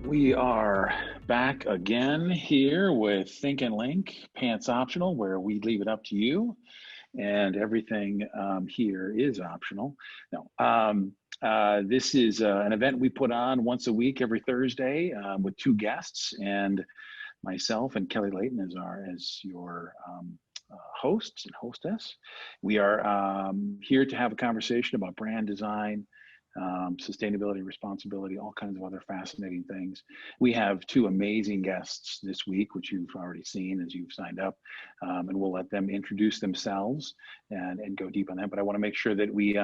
We are back again here with Think and Link, Pants Optional, where we leave it up to you, and everything here is optional. No, this is an event we put on once a week, every Thursday, with two guests, and myself and Kelly Layton as your hosts and hostess. We are here to have a conversation about brand design, sustainability, responsibility, all kinds of other fascinating things. We have two amazing guests this week, which you've already seen as you've signed up, and we'll let them introduce themselves and go deep on that. But I want to make sure that we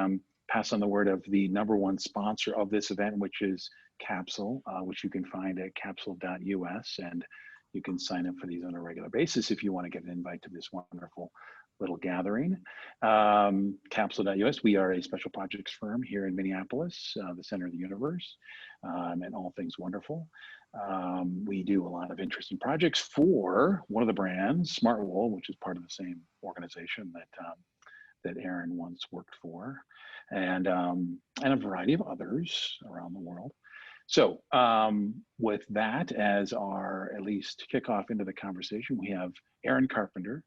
pass on the word of the #1 sponsor of this event, which is Capsule, which you can find at capsule.us, and you can sign up for these on a regular basis if you want to get an invite to this wonderful little gathering. Capsule.us, we are a special projects firm here in Minneapolis, the center of the universe, and all things wonderful. We do a lot of interesting projects for one of the brands, Smartwool, which is part of the same organization that Aaron once worked for, and a variety of others around the world. So with that as our at least kickoff into the conversation, we have Aaron Carpenter,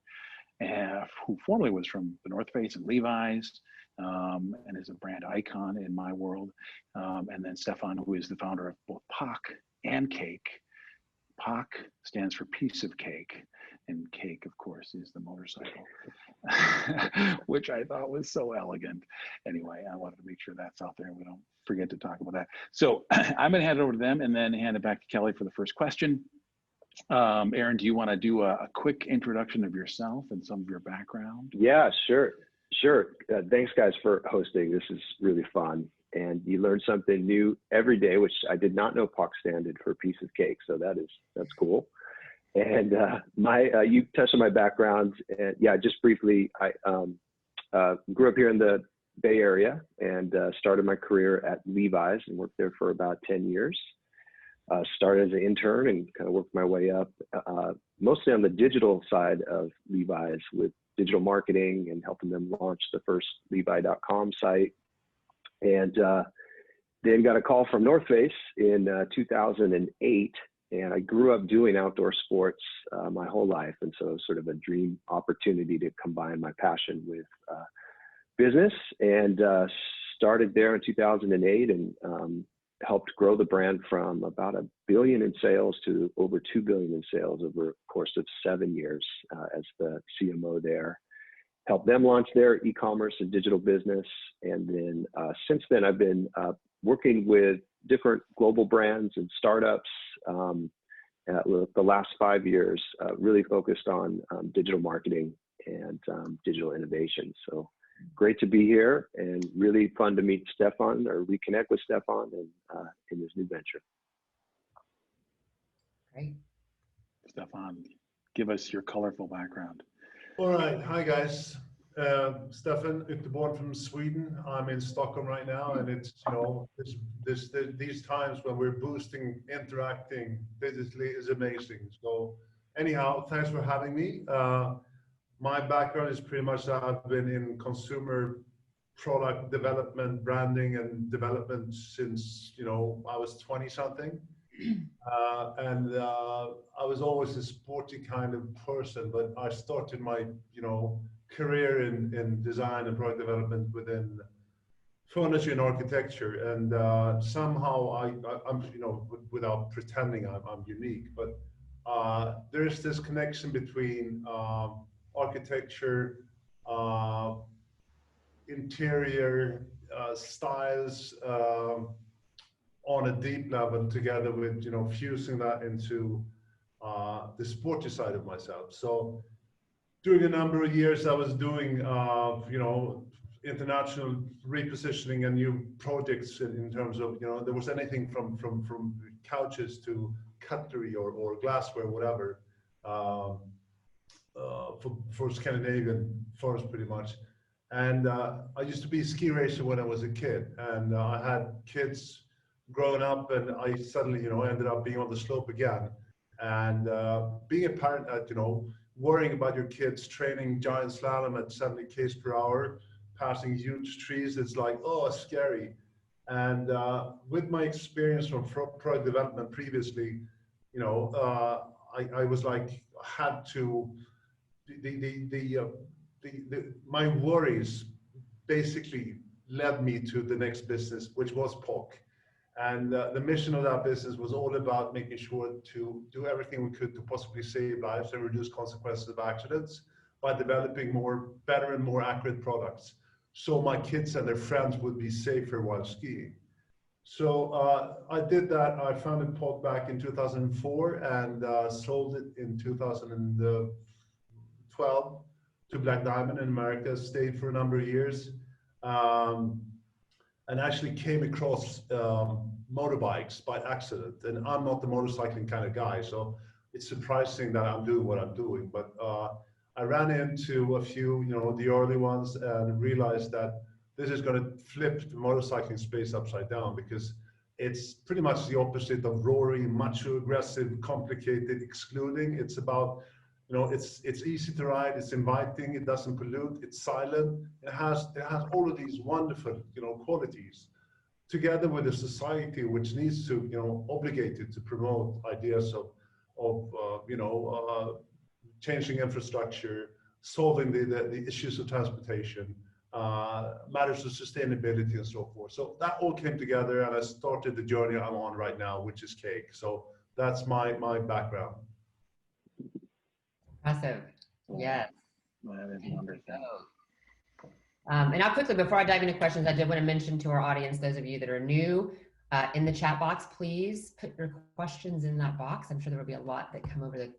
who formerly was from the North Face and Levi's, and is a brand icon in my world. And then Stefan, who is the founder of both POC and Cake. POC stands for piece of cake, and Cake, of course, is the motorcycle, which I thought was so elegant. Anyway, I wanted to make sure that's out there and we don't forget to talk about that. So I'm going to hand it over to them and then hand it back to Kelly for the first question. Aaron, do you want to do a quick introduction of yourself and some of your background? Yeah, sure. Thanks, guys, for hosting. This is really fun. And you learn something new every day, which I did not know POC standard for piece of cake. So that's cool. And you touched on my background. And yeah, just briefly, I grew up here in the Bay Area and started my career at Levi's and worked there for about 10 years. Started as an intern and kind of worked my way up, mostly on the digital side of Levi's with digital marketing and helping them launch the first Levi.com site. And then got a call from North Face in 2008. And I grew up doing outdoor sports my whole life. And so it was sort of a dream opportunity to combine my passion with business, and started there in 2008 and helped grow the brand from about $1 billion in sales to over $2 billion in sales over a course of 7 years as the CMO there. Helped them launch their e-commerce and digital business. And then since then, I've been working with different global brands and startups the last 5 years, really focused on digital marketing and digital innovation. So great to be here and really fun to meet Stefan or reconnect with Stefan in this new venture. Great. Stefan, give us your colorful background. All right. Hi, guys. Stefan Ytterborn from Sweden. I'm in Stockholm right now, and it's, these times when we're boosting, interacting digitally is amazing. So anyhow, thanks for having me. My background is pretty much that I've been in consumer product development, branding, and development since, I was 20 something. And I was always a sporty kind of person, but I started my, career in design and product development within furniture and architecture. And somehow I'm, without pretending I'm unique, but there's this connection between architecture, interior styles on a deep level, together with fusing that into the sporty side of myself. So during a number of years, I was doing international repositioning and new projects in terms of there was anything from couches to cutlery or glassware, whatever. For Scandinavian first, pretty much. And I used to be a ski racer when I was a kid, and I had kids growing up, and I suddenly, ended up being on the slope again. And being a parent at, worrying about your kids training giant slalom at 70 k's per hour, passing huge trees, it's like, oh, scary. And with my experience from product development previously, you know, I was like, had to, my worries basically led me to the next business, which was POC. And the mission of that business was all about making sure to do everything we could to possibly save lives and reduce consequences of accidents by developing better and more accurate products, so my kids and their friends would be safer while skiing. So I did that. I founded POC back in 2004 and sold it in 2012 to Black Diamond in America. Stayed for a number of years. And actually came across motorbikes by accident. And I'm not the motorcycling kind of guy, so it's surprising that I'm doing what I'm doing. But I ran into a few, you know, the early ones, and realized that this is going to flip the motorcycling space upside down, because it's pretty much the opposite of roaring, macho, aggressive, complicated, excluding. It's about, you know, it's easy to ride, it's inviting, it doesn't pollute, it's silent. It has all of these wonderful, you know, qualities, together with a society which needs to, you know, obligated to promote ideas of changing infrastructure, solving the issues of transportation, matters of sustainability and so forth. So that all came together, and I started the journey I'm on right now, which is cake. So that's my background. Impressive. Yes. That is wonderful. And now quickly, before I dive into questions, I did want to mention to our audience, those of you that are new, in the chat box, please put your questions in that box. I'm sure there will be a lot that come over the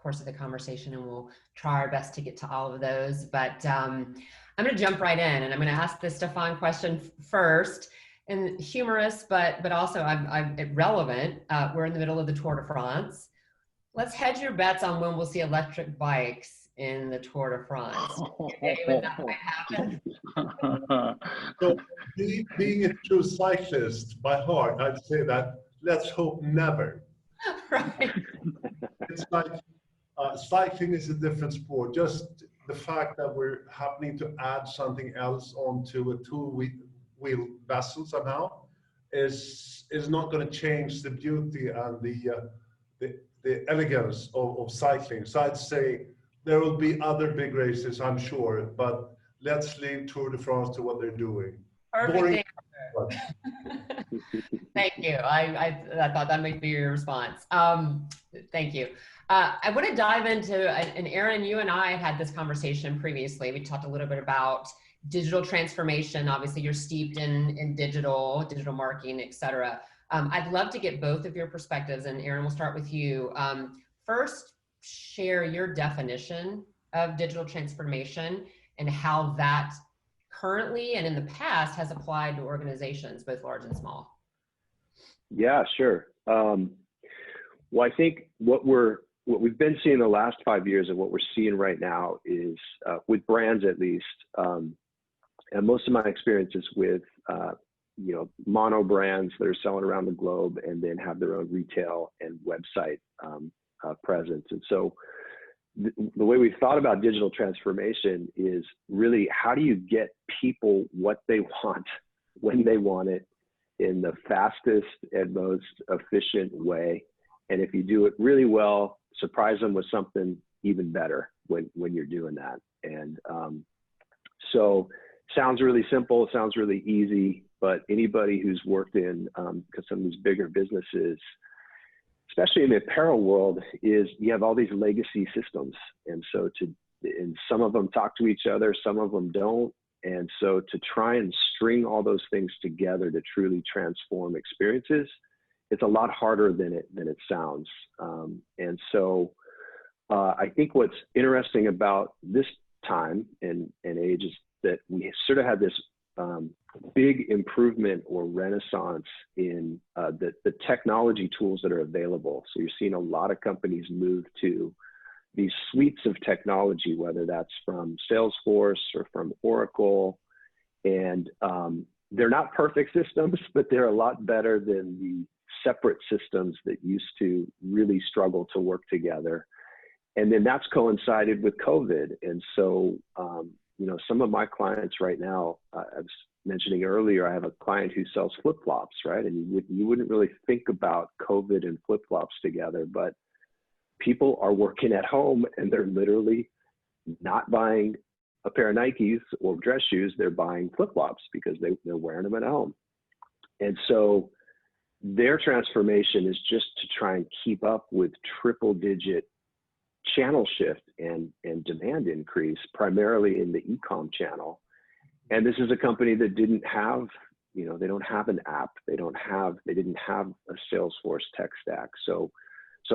course of the conversation, and we'll try our best to get to all of those. But I'm going to jump right in, and I'm going to ask the Stefan question first. And humorous, but also I'm relevant. We're in the middle of the Tour de France. Let's hedge your bets on when we'll see electric bikes in the Tour de France. When that might happen. So, being a true cyclist by heart, I'd say that let's hope never. Right. It's like cycling is a different sport. Just the fact that we're happening to add something else onto a two-wheel vessel somehow is not going to change the beauty and the elegance of cycling. So I'd say there will be other big races, I'm sure, but let's leave Tour de France to what they're doing. Perfect. Thank you. I thought that might be your response. Thank you. I want to dive into, and Aaron, you and I had this conversation previously. We talked a little bit about digital transformation. Obviously, you're steeped in digital marketing, et cetera. I'd love to get both of your perspectives, and Aaron, we'll start with you. First, share your definition of digital transformation and how that currently and in the past has applied to organizations, both large and small. Yeah, sure. Well, I think what we've been seeing the last 5 years and what we're seeing right now is with brands, at least, and most of my experience is with mono brands that are selling around the globe and then have their own retail and website presence. And so the way we've thought about digital transformation is really, how do you get people what they want when they want it in the fastest and most efficient way? And if you do it really well, surprise them with something even better when you're doing that. And so sounds really simple, sounds really easy, but anybody who's worked in some of these bigger businesses, especially in the apparel world, is you have all these legacy systems. And so and some of them talk to each other, some of them don't. And so to try and string all those things together to truly transform experiences, it's a lot harder than it sounds. And so I think what's interesting about this time and age is that we sort of had this big improvement or renaissance in the technology tools that are available. So you're seeing a lot of companies move to these suites of technology, whether that's from Salesforce or from Oracle. And they're not perfect systems, but they're a lot better than the separate systems that used to really struggle to work together. And then that's coincided with COVID. And so some of my clients right now, I was mentioning earlier, I have a client who sells flip-flops, right? And you wouldn't really think about COVID and flip-flops together, but people are working at home and they're literally not buying a pair of Nikes or dress shoes. They're buying flip-flops because they're wearing them at home. And so their transformation is just to try and keep up with triple-digit channel shift and demand increase, primarily in the e-com channel. And this is a company that didn't have, they don't have an app. They didn't have a Salesforce tech stack. So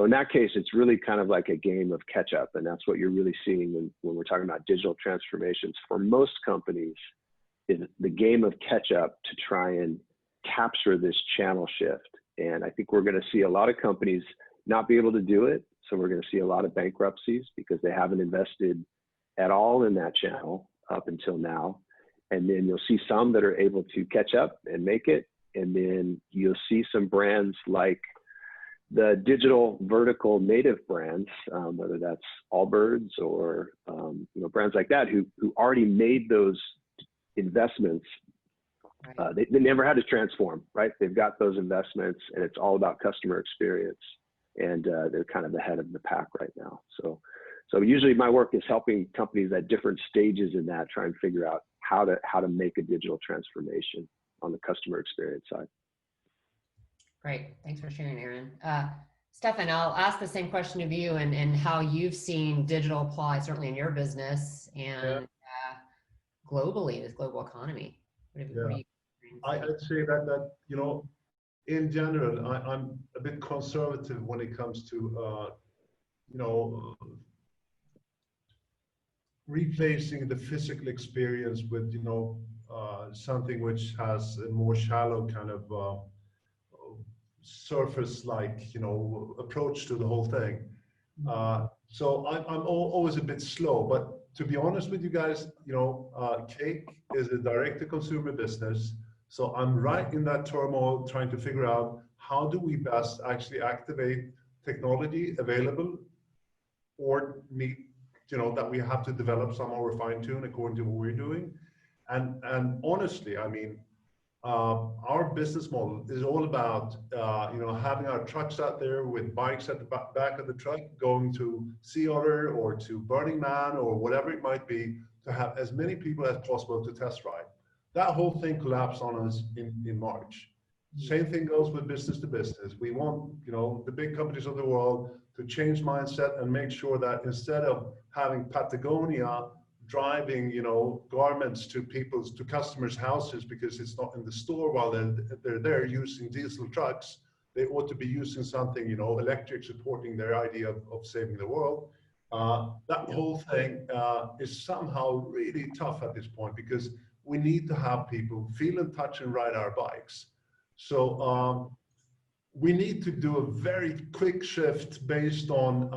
in that case, it's really kind of like a game of catch up. And that's what you're really seeing when we're talking about digital transformations. For most companies, is the game of catch up to try and capture this channel shift. And I think we're going to see a lot of companies not be able to do it. So we're going to see a lot of bankruptcies because they haven't invested at all in that channel up until now. And then you'll see some that are able to catch up and make it. And then you'll see some brands like the digital vertical native brands, whether that's Allbirds or brands like that, who already made those investments. They never had to transform, right? They've got those investments, and it's all about customer experience. And they're kind of ahead of the pack right now. So usually my work is helping companies at different stages in that try and figure out how to make a digital transformation on the customer experience side. Great, thanks for sharing, Aaron. Stefan, I'll ask the same question of you and how you've seen digital apply certainly in your business and globally in this global economy. What are you I'd say that in general, I'm a bit conservative when it comes to replacing the physical experience with something which has a more shallow kind of surface-like approach to the whole thing. So I'm always a bit slow, but to be honest with you guys, Cake is a direct-to-consumer business. So I'm right in that turmoil trying to figure out how do we best actually activate technology available or meet, that we have to develop somehow or fine tune according to what we're doing. And honestly, I mean, our business model is all about, having our trucks out there with bikes at the back of the truck, going to Sea Otter or to Burning Man or whatever it might be, to have as many people as possible to test ride. That whole thing collapsed on us in March. Same thing goes with business to business. We want, the big companies of the world to change mindset and make sure that instead of having Patagonia driving, garments to customers' houses because it's not in the store while they're there using diesel trucks, they ought to be using something, electric, supporting their idea of saving the world. That whole thing is somehow really tough at this point because we need to have people feel and touch and ride our bikes. So we need to do a very quick shift based on,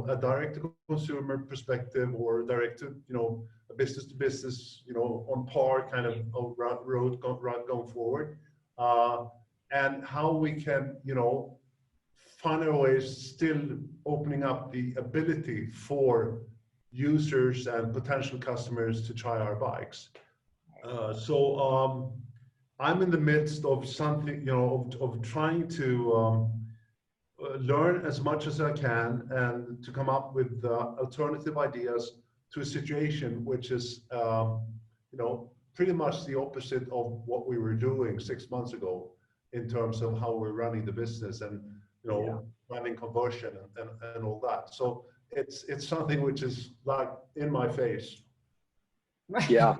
a direct-to-consumer perspective or direct to, a business-to-business, on par kind of road going forward, and how we can, find our ways still opening up the ability for users and potential customers to try our bikes. So I'm in the midst of something, of trying to learn as much as I can and to come up with alternative ideas to a situation which is, pretty much the opposite of what we were doing 6 months ago in terms of how we're running the business and, running conversion and all that. So it's something which is like in my face. Yeah.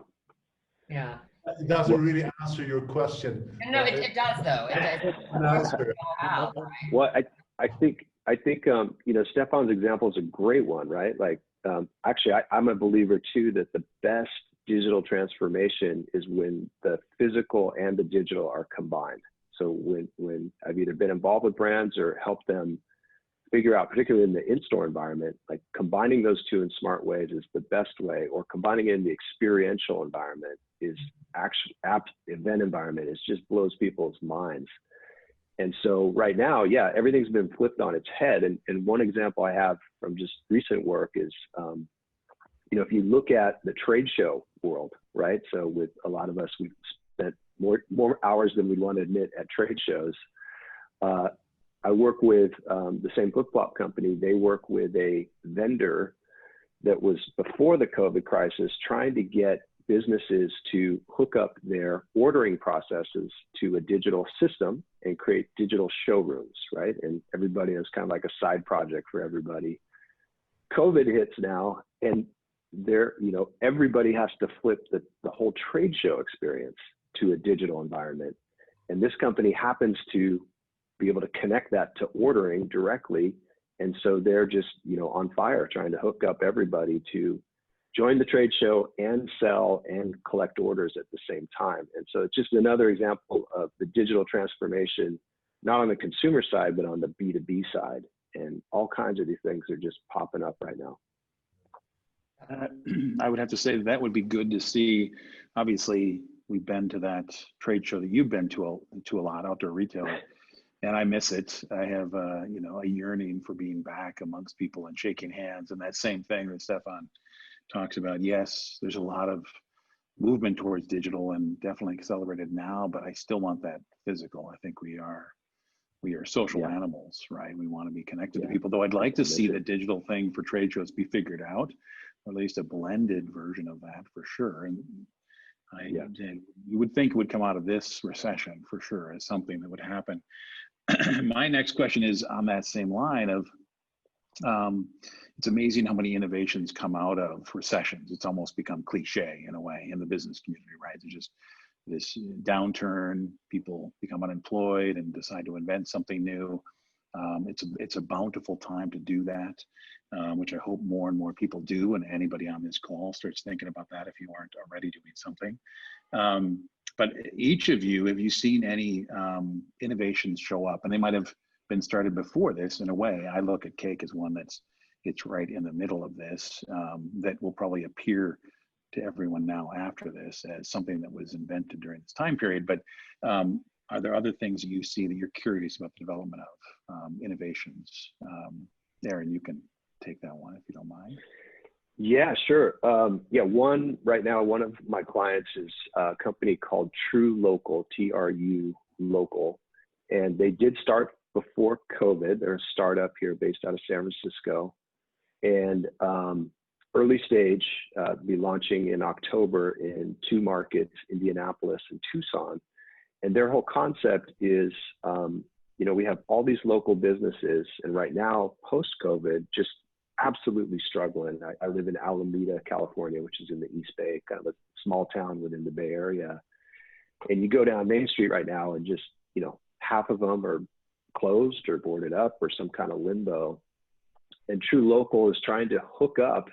Yeah. It doesn't really answer your question. No, it does though. It does. Well, I think Stefan's example is a great one, right? Like, actually, I'm a believer too that the best digital transformation is when the physical and the digital are combined. So when I've either been involved with brands or helped them figure out, particularly in the in-store environment, like combining those two in smart ways is the best way, or combining it in the experiential environment is actually event environment. It just blows people's minds. And so right now, everything's been flipped on its head. And one example I have from just recent work is if you look at the trade show world, right? So with a lot of us, we've spent more hours than we'd want to admit at trade shows. I work with the same flip-flop company. They work with a vendor that was before the COVID crisis trying to get businesses to hook up their ordering processes to a digital system and create digital showrooms, right? And everybody is kind of like a side project for everybody. COVID hits now, and everybody has to flip the whole trade show experience to a digital environment. And this company happens to be able to connect that to ordering directly. And so they're just, on fire trying to hook up everybody to join the trade show and sell and collect orders at the same time. And so it's just another example of the digital transformation, not on the consumer side, but on the B2B side. And all kinds of these things are just popping up right now. I would have to say that would be good to see. Obviously, we've been to that trade show that you've been to a lot, outdoor retail, and I miss it. I have a yearning for being back amongst people and shaking hands, and that same thing that Stefan talks about. Yes, there's a lot of movement towards digital and definitely accelerated now, but I still want that physical. I think we are social animals, right? We want to be connected to people, though I'd like to see the digital thing for trade shows be figured out, or at least a blended version of that for sure. And you would think it would come out of this recession for sure as something that would happen. My next question is on that same line of, it's amazing how many innovations come out of recessions. It's almost become cliche in a way in the business community, right? There's just this downturn, people become unemployed and decide to invent something new. It's a bountiful time to do that, which I hope more and more people do, and anybody on this call starts thinking about that if you aren't already doing something. But each of you, have you seen any innovations show up? And they might have been started before this in a way. I look at cake as one it's right in the middle of this, that will probably appear to everyone now after this as something that was invented during this time period. But are there other things that you see that you're curious about the development of innovations? Aaron, you can take that one if you don't mind. Yeah, sure. One of my clients is a company called True Local, TRU Local, and they did start before COVID. They're a startup here based out of San Francisco, and early stage, be launching in October in 2 markets, Indianapolis and Tucson. And their whole concept is, we have all these local businesses, and right now, post-COVID, just absolutely struggling. I live in Alameda, California, which is in the East Bay, kind of a small town within the Bay Area. And you go down Main Street right now and just, half of them are closed or boarded up or some kind of limbo. And True Local is trying to hook up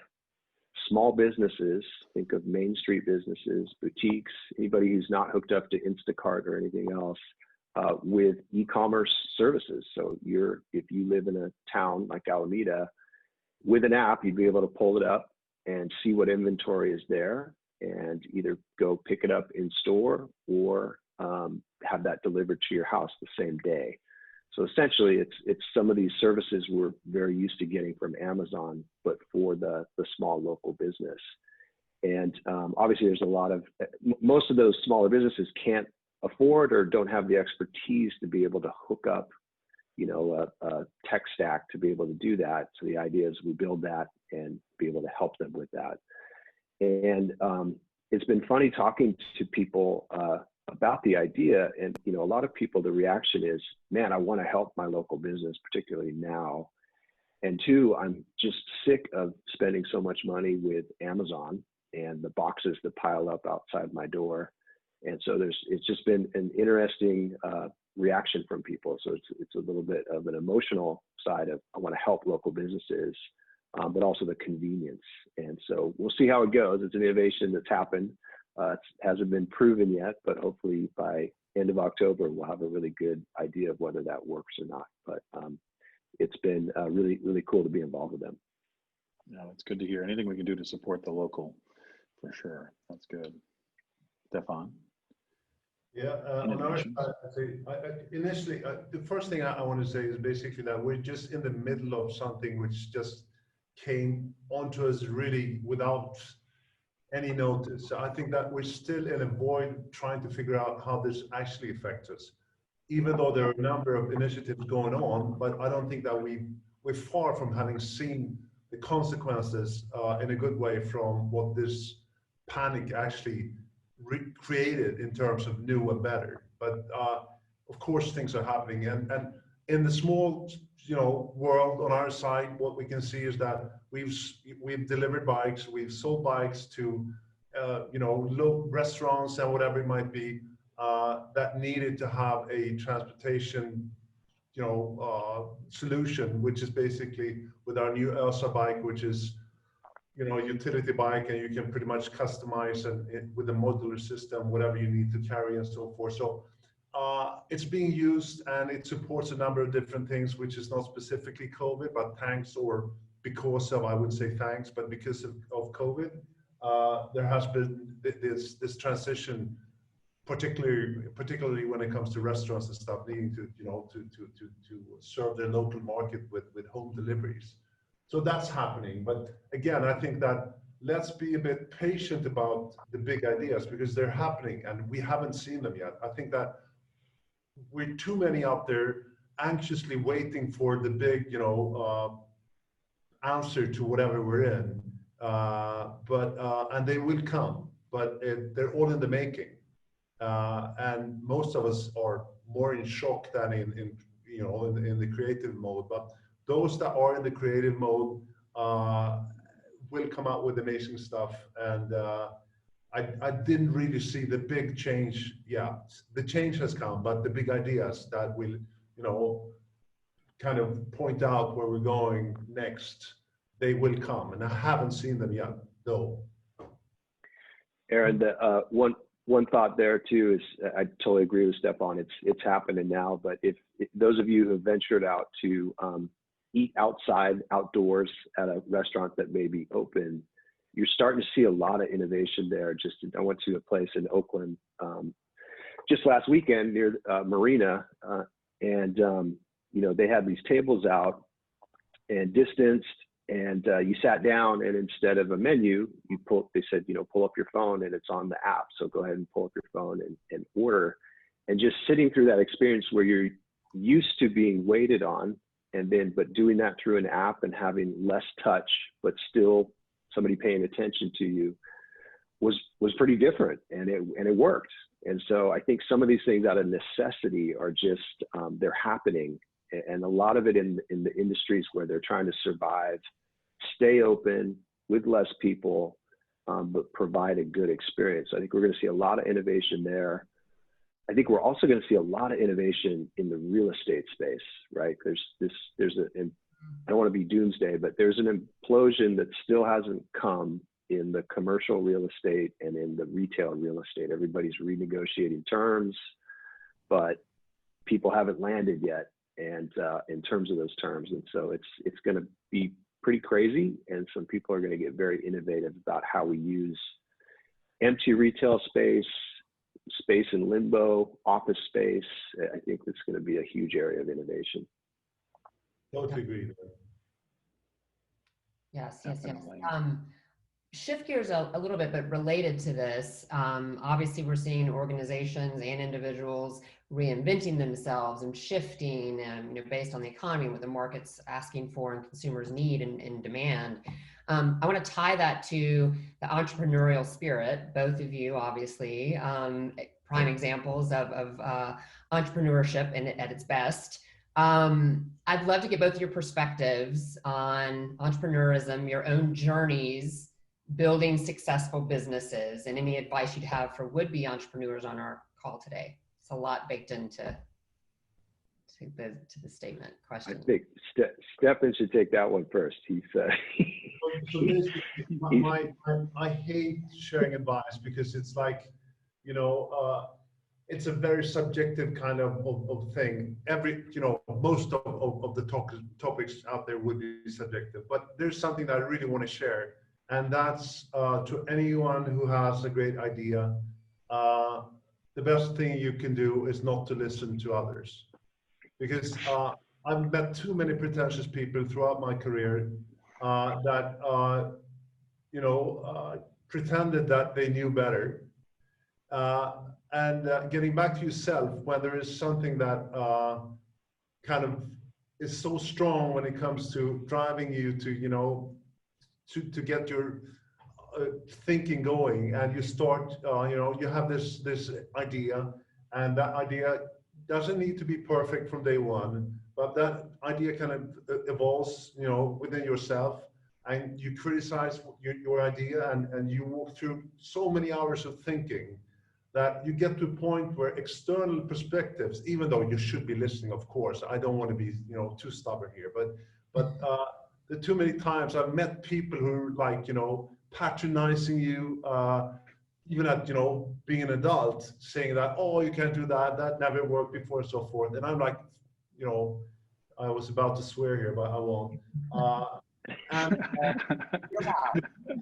small businesses, think of Main Street businesses, boutiques, anybody who's not hooked up to Instacart or anything else, with e-commerce services. So if you live in a town like Alameda, with an app, you'd be able to pull it up and see what inventory is there and either go pick it up in store or have that delivered to your house the same day. So essentially, it's some of these services we're very used to getting from Amazon, but for the small local business. And obviously, there's most of those smaller businesses can't afford or don't have the expertise to be able to hook up, a tech stack to be able to do that. So the idea is we build that and be able to help them with that. And it's been funny talking to people about the idea, and a lot of people, the reaction is, man, I want to help my local business, particularly now. And 2, I'm just sick of spending so much money with Amazon and the boxes that pile up outside my door. And so it's just been an interesting reaction from people. So it's a little bit of an emotional side of, I want to help local businesses, but also the convenience. And so we'll see how it goes. It's an innovation that's happened. It hasn't been proven yet, but hopefully by end of October, we'll have a really good idea of whether that works or not. But it's been really, really cool to be involved with them. Yeah, it's good to hear. Anything we can do to support the local, for sure. That's good. Stefan? Yeah, on our side, I'd say, initially, the first thing I want to say is basically that we're just in the middle of something which just came onto us really without any notice. So I think that we're still in a void trying to figure out how this actually affects us, even though there are a number of initiatives going on, but I don't think that we're far from having seen the consequences in a good way from what this panic actually created in terms of new and better. But of course, things are happening, and in the small, world on our side, what we can see is that we've delivered bikes, we've sold bikes to, low restaurants and whatever it might be that needed to have a transportation, solution, which is basically with our new Elsa bike, which is a utility bike, and you can pretty much customize and with a modular system whatever you need to carry and so forth. So it's being used, and it supports a number of different things, which is not specifically COVID, but thanks, or because of, I wouldn't say thanks, but because of COVID, there has been this transition, particularly when it comes to restaurants and stuff, needing to serve their local market with home deliveries. So that's happening. But again, I think that let's be a bit patient about the big ideas, because they're happening and we haven't seen them yet. I think that we're too many out there anxiously waiting for the big, answer to whatever we're in. And they will come, but they're all in the making. And most of us are more in shock than in the creative mode. But those that are in the creative mode will come out with amazing stuff. And I didn't really see the big change. Yeah, the change has come, but the big ideas that will, kind of point out where we're going next, they will come. And I haven't seen them yet, though. Aaron, one thought there too is I totally agree with Stefan. It's happening now. But if those of you who have ventured out to eat outside, outdoors at a restaurant that may be open, you're starting to see a lot of innovation there. I went to a place in Oakland just last weekend near Marina, and they had these tables out and distanced, and you sat down, and instead of a menu, they said, pull up your phone, and it's on the app. So go ahead and pull up your phone and order. And just sitting through that experience where you're used to being waited on, but doing that through an app and having less touch, but still somebody paying attention to you was pretty different, and it worked. And so I think some of these things out of necessity are just, they're happening. And a lot of it in the industries where they're trying to survive, stay open with less people, but provide a good experience. I think we're going to see a lot of innovation there. I think we're also going to see a lot of innovation in the real estate space, right? I don't want to be doomsday, but there's an implosion that still hasn't come in the commercial real estate and in the retail real estate. Everybody's renegotiating terms, but people haven't landed yet, and in terms of those terms. And so it's going to be pretty crazy, and some people are going to get very innovative about how we use empty retail space in limbo, office space. I think it's going to be a huge area of innovation. Totally agree. Yes. Definitely. Shift gears a little bit, but related to this, obviously we're seeing organizations and individuals reinventing themselves and shifting, based on the economy, what the market's asking for and consumers need and demand. I want to tie that to the entrepreneurial spirit, both of you, obviously, prime examples of entrepreneurship at its best. I'd love to get both of your perspectives on entrepreneurism, your own journeys, building successful businesses, and any advice you'd have for would-be entrepreneurs on our call today. It's a lot baked into the statement question. I think Stefan should take that one first. He said. So basically, I hate sharing advice, because it's like, it's a very subjective kind of thing. Most of the topics out there would be subjective, but there's something that I really want to share. And that's to anyone who has a great idea, the best thing you can do is not to listen to others. Because I've met too many pretentious people throughout my career that pretended that they knew better. And getting back to yourself, when there is something that kind of is so strong when it comes to driving you to to get your thinking going, and you start you have this idea, and that idea doesn't need to be perfect from day one, but that idea kind of evolves within yourself, and you criticize your idea, and you walk through so many hours of thinking that you get to a point where external perspectives, even though you should be listening, of course, I don't want to be too stubborn here, but the too many times I've met people who are like patronizing you, even at being an adult, saying that, oh, you can't do that, that never worked before, and so forth. And I'm like, I was about to swear here, but I won't. And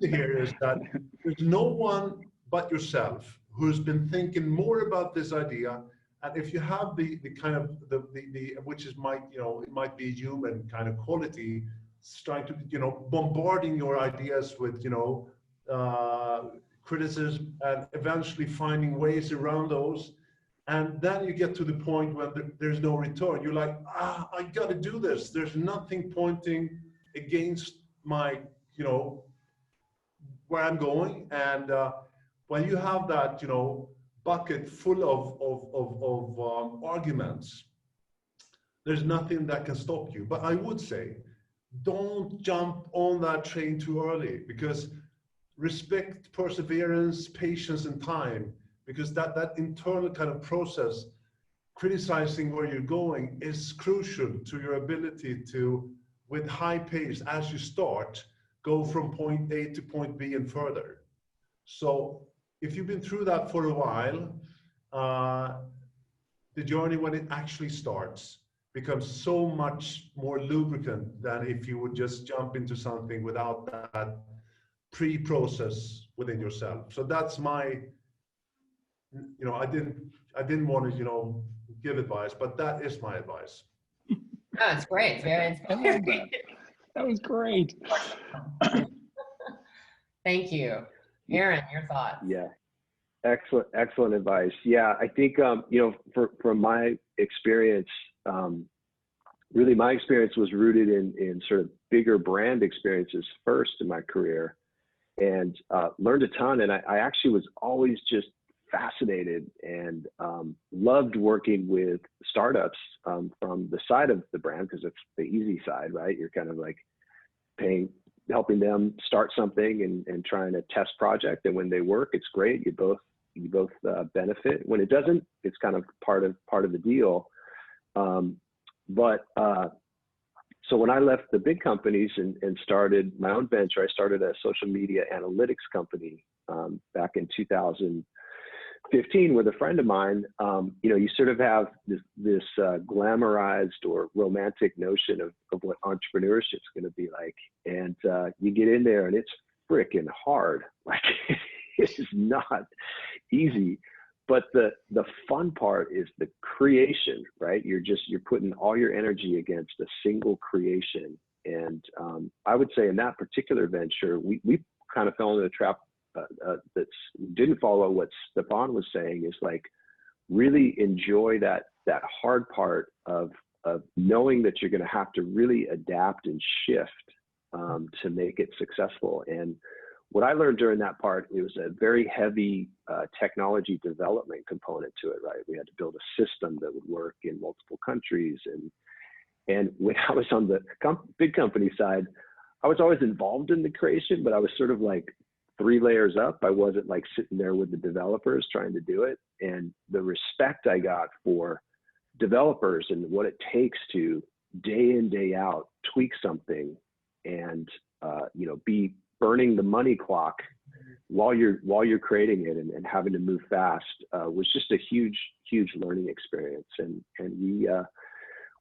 here is that there's no one but yourself who's been thinking more about this idea. And if you have the kind of the which is it might be human kind of quality, trying to bombarding your ideas with criticism, and eventually finding ways around those, and then you get to the point when there's no return. You're like, I got to do this. There's nothing pointing against my where I'm going. And when you have that bucket full of arguments, there's nothing that can stop you. But I would say, don't jump on that train too early, because respect perseverance, patience, and time, because that internal kind of process, criticizing where you're going, is crucial to your ability to, with high pace, as you start, go from point A to point B and further. So if you've been through that for a while, the journey, when it actually starts, becomes so much more lubricant than if you would just jump into something without that pre-process within yourself. So that's my, I didn't want to, give advice, but that is my advice. That's great. Very inspiring. That was great. Thank you. Aaron, your thoughts? Yeah, excellent advice. Yeah, I think, from my experience, really my experience was rooted in sort of bigger brand experiences first in my career, and learned a ton. And I actually was always just fascinated and loved working with startups from the side of the brand, because it's the easy side, right? You're kind of like helping them start something and trying to test project. And when they work, it's great. You both benefit. When it doesn't, it's kind of part of the deal. So when I left the big companies and started my own venture, I started a social media analytics company back in 2015 with a friend of mine. You sort of have this glamorized or romantic notion of what entrepreneurship is going to be like, and you get in there and it's freaking hard. Like, it's not easy. But the fun part is the creation, right? You're putting all your energy against a single creation. And I would say in that particular venture, we kind of fell into a trap that didn't follow what Stefan was saying, is like, really enjoy that hard part of knowing that you're going to have to really adapt and shift to make it successful. And what I learned during that part, it was a very heavy technology development component to it, right? We had to build a system that would work in multiple countries. And when I was on the big company side, I was always involved in the creation, but I was sort of like 3 layers up. I wasn't like sitting there with the developers trying to do it. And the respect I got for developers and what it takes to day in, day out, tweak something and, be burning the money clock while you're creating it and having to move fast was just a huge learning experience. And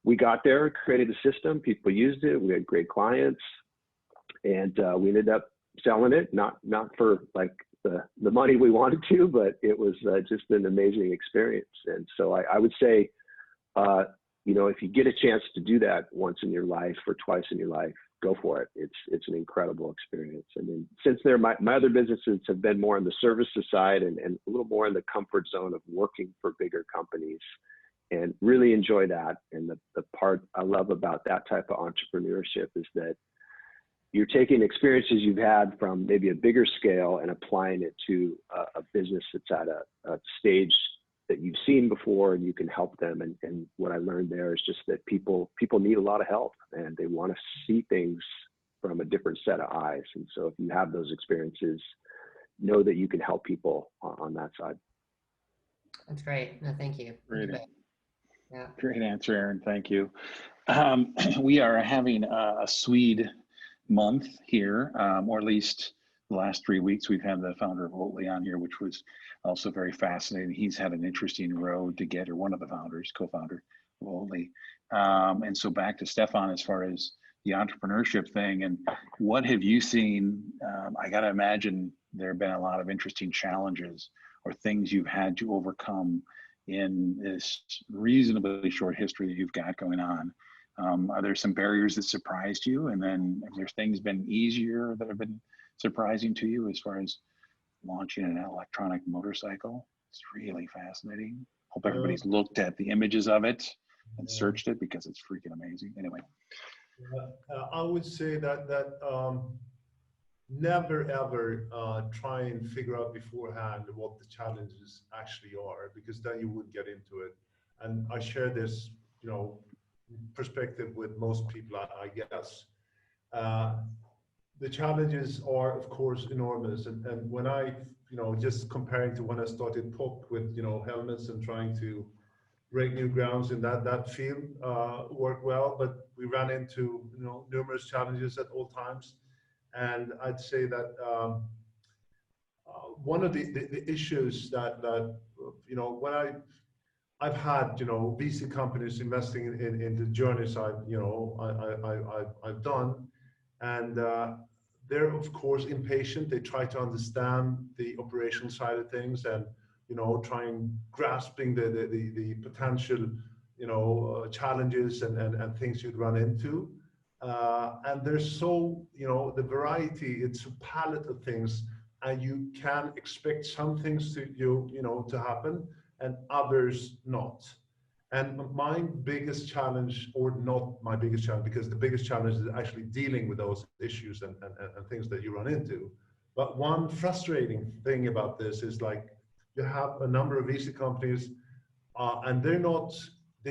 we got there, created a system, people used it, we had great clients, and we ended up selling it, not for like the money we wanted to, but it was just an amazing experience. And so I would say, if you get a chance to do that once in your life or twice in your life, go for it. It's an incredible experience. I mean, since there, my other businesses have been more on the services side and a little more in the comfort zone of working for bigger companies, and really enjoy that. And the part I love about that type of entrepreneurship is that you're taking experiences you've had from maybe a bigger scale and applying it to a business that's at a stage that you've seen before, and you can help them. And what I learned there is just that people need a lot of help, and they want to see things from a different set of eyes. And so if you have those experiences, know that you can help people on that side. That's great. No, thank you. Great. Yeah. Great answer, Aaron. Thank you. We are having a Swede month here, or at least the last 3 weeks. We've had the founder of Oatly on here, which was also very fascinating. He's had an interesting road to get, or one of the founders, co-founder of Oatly. And so back to Stefan, as far as the entrepreneurship thing, and what have you seen? I got to imagine there have been a lot of interesting challenges or things you've had to overcome in this reasonably short history that you've got going on. Are there some barriers that surprised you? And then have there things been easier that have been surprising to you as far as launching an electronic motorcycle? It's really fascinating. Hope everybody's looked at the images of it and searched it, because it's freaking amazing. Anyway. I would say that never ever try and figure out beforehand what the challenges actually are, because then you would get into it. And I share this, perspective with most people, I guess. The challenges are, of course, enormous. And when I, just comparing to when I started POC with, helmets and trying to break new grounds in that field, worked well, but we ran into, numerous challenges at all times. And I'd say that one of the issues that when I've had, VC companies investing in the journeys I've done, and they're of course impatient. They try to understand the operational side of things, and trying grasping the potential challenges and things you'd run into. And there's so the variety. It's a palette of things, and you can expect some things to happen, and others not. And my biggest challenge, or not my biggest challenge, because the biggest challenge is actually dealing with those issues and things that you run into. But one frustrating thing about this is, like, you have a number of VC companies, and they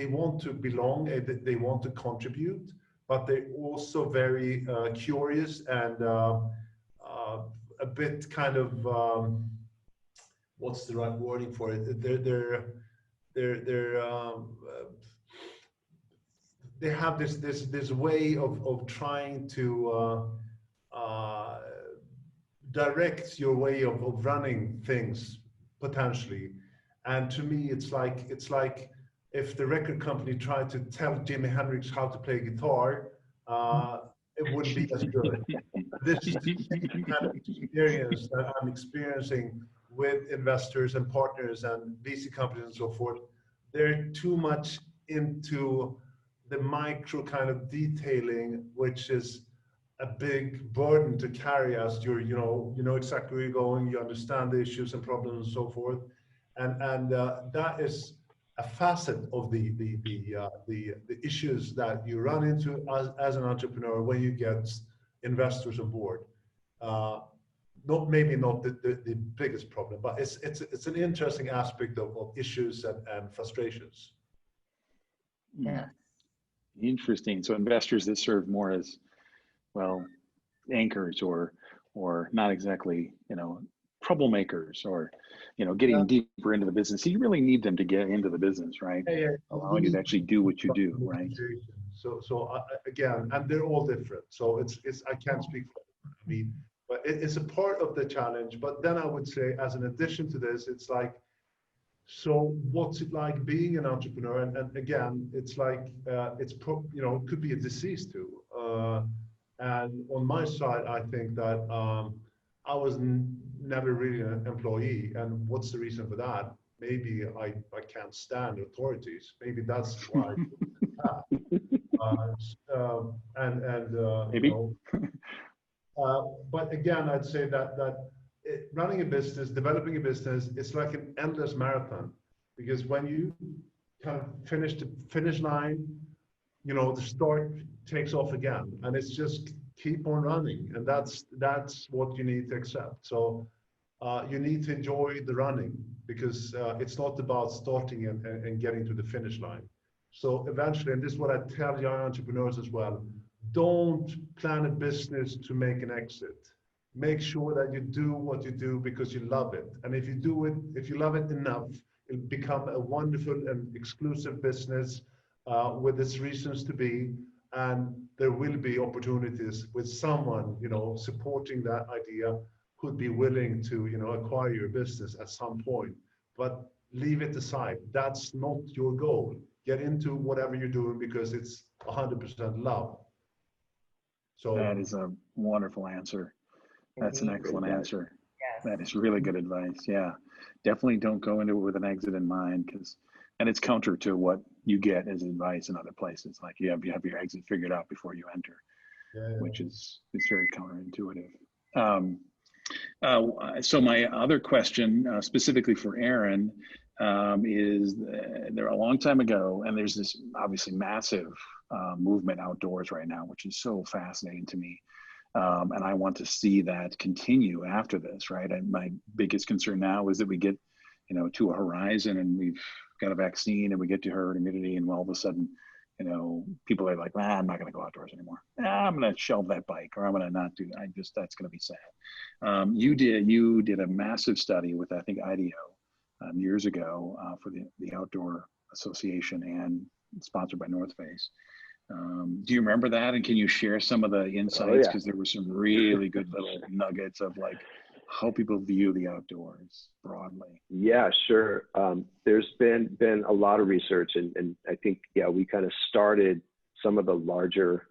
want to belong, they want to contribute, but they're also very curious and a bit kind of, what's the right wording for it? They have this way of trying to direct your way of running things potentially. And to me, it's like if the record company tried to tell Jimi Hendrix how to play guitar, it wouldn't be as good. This is the kind of experience that I'm experiencing with investors and partners and VC companies and so forth. They're too much into the micro kind of detailing, which is a big burden to carry, as you're, you know exactly where you're going, you understand the issues and problems and so forth. And that is a facet of the issues that you run into as an entrepreneur when you get investors on board. Maybe not the biggest problem, but it's an interesting aspect of issues and frustrations. Yeah. Interesting. So investors that serve more as, well, anchors or not exactly, troublemakers, or, getting deeper into the business. So you really need them to get into the business, right? Yeah. Allowing you to actually do what you do, right? So again, and they're all different. So it's I can't speak for them. I mean, but it's a part of the challenge. But then I would say, as an addition to this, it's like, so what's it like being an entrepreneur? And again, it's like, it could be a disease too. And on my side, I think that I was never really an employee. And what's the reason for that? Maybe I can't stand authorities. Maybe that's why. Maybe. But again, I'd say that running a business, developing a business, it's like an endless marathon, because when you kind of finish the finish line, the start takes off again, and it's just keep on running, and that's what you need to accept. So you need to enjoy the running, because it's not about starting and getting to the finish line. So eventually, and this is what I tell young entrepreneurs as well, don't plan a business to make an exit. Make sure that you do what you do because you love it. And if you do it, if you love it enough, it'll become a wonderful and exclusive business with its reasons to be. And there will be opportunities with someone, supporting that idea, who'd be willing to, acquire your business at some point. But leave it aside. That's not your goal. Get into whatever you're doing because it's 100% love. So that is a wonderful answer. That's an excellent answer. Yes. That is really good advice. Yeah, definitely don't go into it with an exit in mind, and it's counter to what you get as advice in other places. Like you have your exit figured out before you enter, which is very counterintuitive. So my other question, specifically for Aaron, is there a long time ago, and there's this obviously massive movement outdoors right now, which is so fascinating to me. And I want to see that continue after this, right? And my biggest concern now is that we get, to a horizon and we've got a vaccine and we get to herd immunity, and all of a sudden, people are like, I'm not going to go outdoors anymore. I'm going to shelve that bike, or I'm going to not do that. That's going to be sad. You did a massive study with, I think, IDEO years ago for the Outdoor Association and sponsored by North Face. Do you remember that? And can you share some of the insights? Because there were some really good little nuggets of like how people view the outdoors broadly. Yeah, sure. There's been a lot of research, and I think, we kind of started some of the larger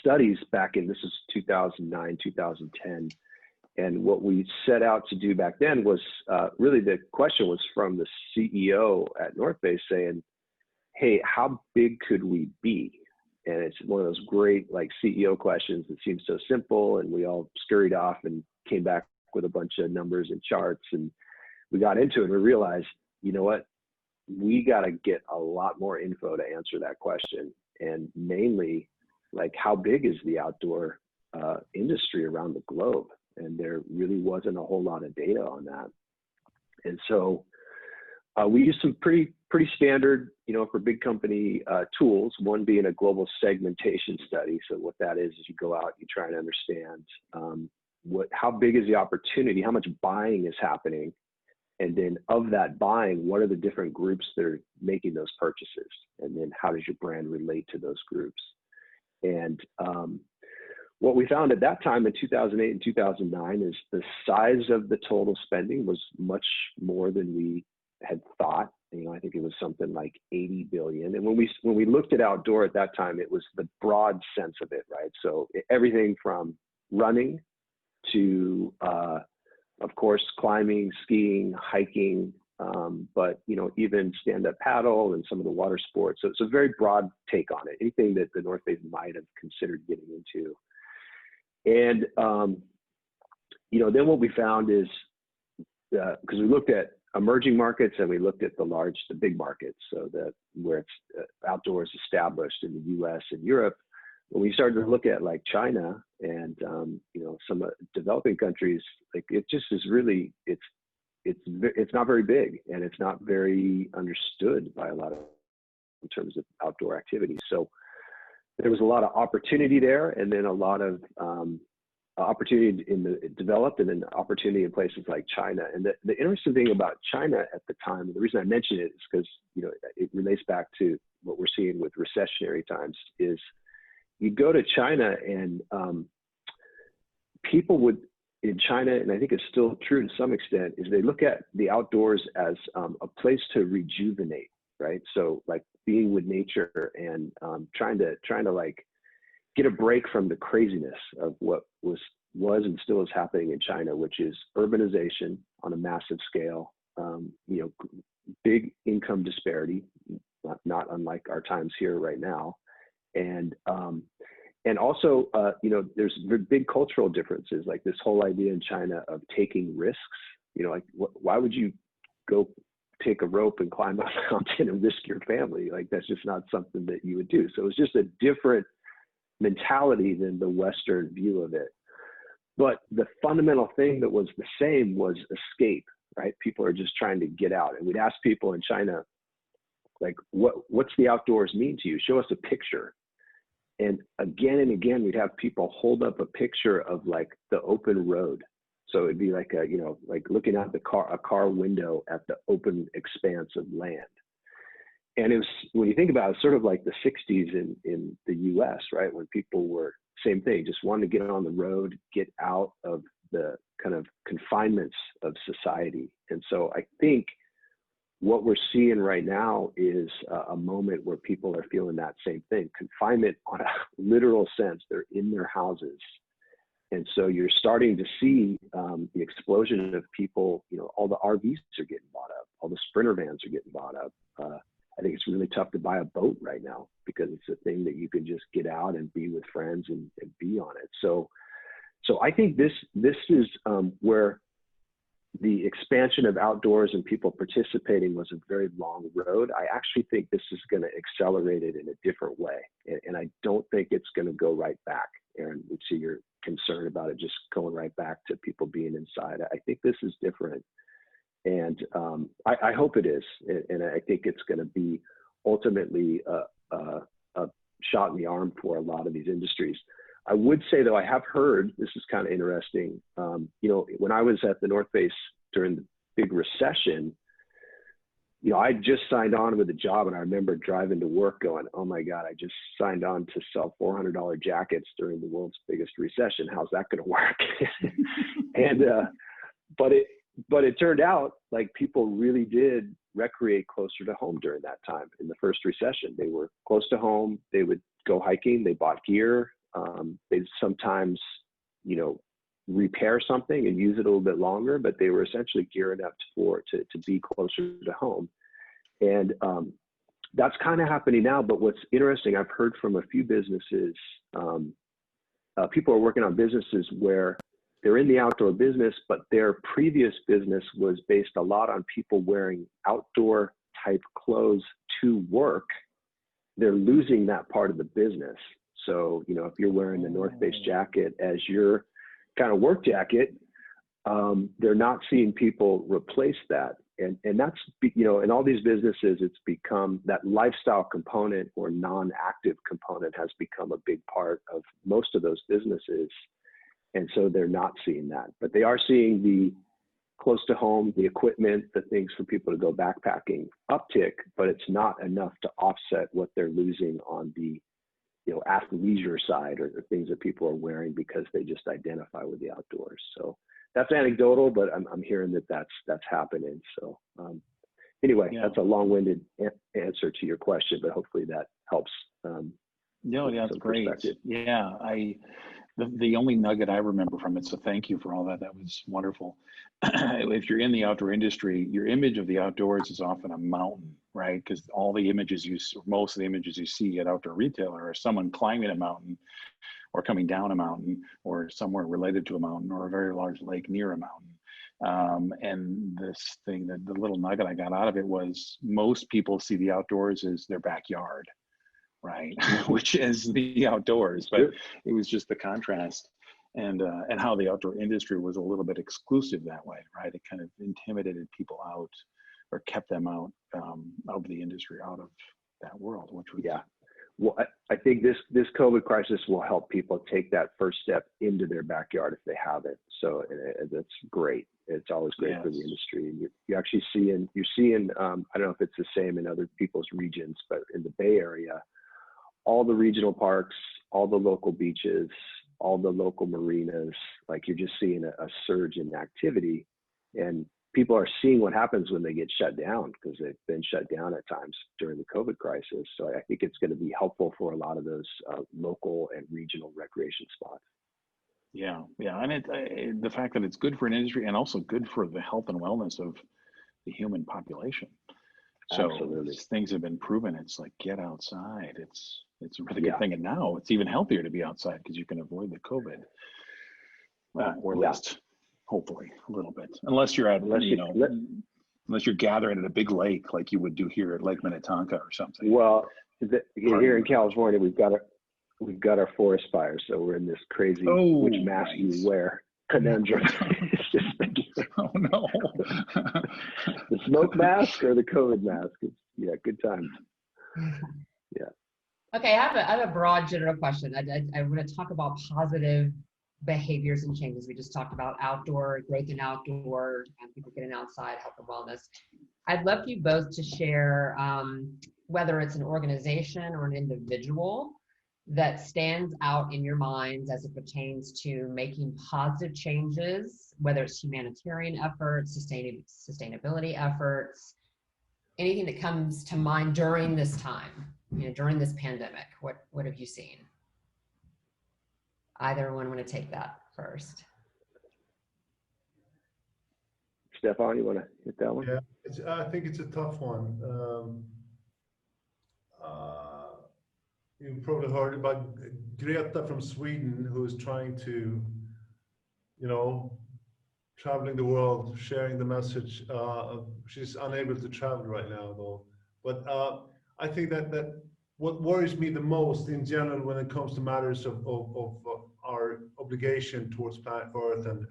studies back in, this is 2009, 2010. And what we set out to do back then was really the question was from the CEO at North Face saying, hey, how big could we be? And it's one of those great CEO questions that seems so simple, and we all scurried off and came back with a bunch of numbers and charts, and we got into it and we realized, you know what, we got to get a lot more info to answer that question. And mainly, how big is the outdoor industry around the globe? And there really wasn't a whole lot of data on that. And so we used some pretty standard, for big company tools, one being a global segmentation study. So what that is you go out, you try and understand how big is the opportunity, how much buying is happening, and then of that buying, what are the different groups that are making those purchases, and then how does your brand relate to those groups? And what we found at that time in 2008 and 2009 is the size of the total spending was much more than we had thought. I think it was something like 80 billion. And when we looked at outdoor at that time, it was the broad sense of it, right? So everything from running to, of course, climbing, skiing, hiking, but even stand-up paddle and some of the water sports. So it's a very broad take on it. Anything that the North Face might have considered getting into. And then what we found is because we looked at emerging markets and we looked at the big markets, so that where it's outdoors established in the U.S. and Europe. When we started to look at China and some developing countries, it just is really it's not very big, and it's not very understood by a lot of in terms of outdoor activities. So there was a lot of opportunity there, and then a lot of opportunity in the developed, and then opportunity in places like China. And the interesting thing about China at the time, the reason I mention it is because it relates back to what we're seeing with recessionary times, is you go to China and people would in China, and I think it's still true to some extent, is they look at the outdoors as a place to rejuvenate, right? So being with nature and trying to get a break from the craziness of what was and still is happening in China, which is urbanization on a massive scale, big income disparity, not not unlike our times here right now. And also, you know, there's big cultural differences, like this whole idea in China of taking risks. You know, like why would you go take a rope and climb a mountain and risk your family? Like that's just not something that you would do. So it's just a different mentality than the Western view of it. But the fundamental thing that was the same was escape, right? People are just trying to get out. And we'd ask people in China, like, what's the outdoors mean to you? Show us a picture. And again, we'd have people hold up a picture of like the open road. So it'd be like a, you know, like looking out a car window at the open expanse of land. And it was, when you think about it, sort of like the 60s in the US, right? When people were, same thing, just wanted to get on the road, get out of the kind of confinements of society. And so I think what we're seeing right now is a moment where people are feeling that same thing, confinement on a literal sense. They're in their houses. And so you're starting to see the explosion of people, you know, all the RVs are getting bought up, all the Sprinter vans are getting bought up. I think it's really tough to buy a boat right now because it's a thing that you can just get out and be with friends and be on it. So I think this is where the expansion of outdoors and people participating was a very long road. I actually think this is going to accelerate it in a different way. And I don't think it's going to go right back. Aaron, we see your concern about it just going right back to people being inside. I think this is different. And I hope it is. And I think it's going to be ultimately a shot in the arm for a lot of these industries. I would say, though, I have heard, this is kind of interesting, you know, when I was at the North Face during the big recession, you know, I just signed on with a job, and I remember driving to work going, oh my God, I just signed on to sell $400 jackets during the world's biggest recession. How's that going to work? And, but it turned out like people really did recreate closer to home during that time. In the first recession, they were close to home. They would go hiking. They bought gear. They'd sometimes, you know, repair something and use it a little bit longer, but they were essentially gearing up to be closer to home. And that's kind of happening now. But what's interesting, I've heard from a few businesses, people are working on businesses where they're in the outdoor business, but their previous business was based a lot on people wearing outdoor type clothes to work. They're losing that part of the business. So, you know, if you're wearing the North Face jacket as your kind of work jacket, they're not seeing people replace that. And that's, you know, in all these businesses, it's become that lifestyle component or non-active component has become a big part of most of those businesses. And so they're not seeing that, but they are seeing the close to home, the equipment, the things for people to go backpacking uptick, but it's not enough to offset what they're losing on the, you know, athleisure side or the things that people are wearing because they just identify with the outdoors. So that's anecdotal, but I'm hearing that that's happening. So anyway, yeah. That's a long-winded answer to your question, but hopefully that helps. No, that's great. Yeah, the only nugget I remember from it, so thank you for all that. That was wonderful. If you're in the outdoor industry, your image of the outdoors is often a mountain, right? Because all the images most of the images you see at outdoor retailer are someone climbing a mountain or coming down a mountain or somewhere related to a mountain or a very large lake near a mountain. And this thing, the little nugget I got out of it was most people see the outdoors as their backyard, right? Which is the outdoors, but it was just the contrast and how the outdoor industry was a little bit exclusive that way, right? It kind of intimidated people out or kept them out of the industry, out of that world, which was Well, I think this COVID crisis will help people take that first step into their backyard if they haven't. So that's great. It's always great for the industry. And you're actually seeing, I don't know if it's the same in other people's regions, but in the Bay Area, all the regional parks, all the local beaches, all the local marinas, like you're just seeing a surge in activity. And people are seeing what happens when they get shut down because they've been shut down at times during the COVID crisis. So I think it's going to be helpful for a lot of those local and regional recreation spots. Yeah. And the fact that it's good for an industry and also good for the health and wellness of the human population. So Absolutely. things have been proven. It's like, get outside. It's a really good Yeah. thing. And now it's even healthier to be outside because you can avoid the COVID. Or at least, hopefully, a little bit. Unless you're at, unless you're gathering at a big lake like you would do here at Lake Minnetonka or something. Well, here in California, we've got our forest fires, so we're in this crazy which mask you wear conundrum. It's just oh no. The smoke mask or the COVID mask. It's, good times. Yeah. Okay, I have a broad general question. I want to talk about positive behaviors and changes. We just talked about outdoor growth and outdoor and people getting outside, health and wellness. I'd love for you both to share whether it's an organization or an individual that stands out in your minds as it pertains to making positive changes, whether it's humanitarian efforts, sustainability efforts, anything that comes to mind during this time, during this pandemic. What have you seen? Either one want to take that first? Stefan, you want to hit that one? Yeah, I think it's a tough one. You probably heard about Greta from Sweden, who is trying to, traveling the world, sharing the message. She's unable to travel right now, though. But I think that what worries me the most in general when it comes to matters of our obligation towards planet Earth and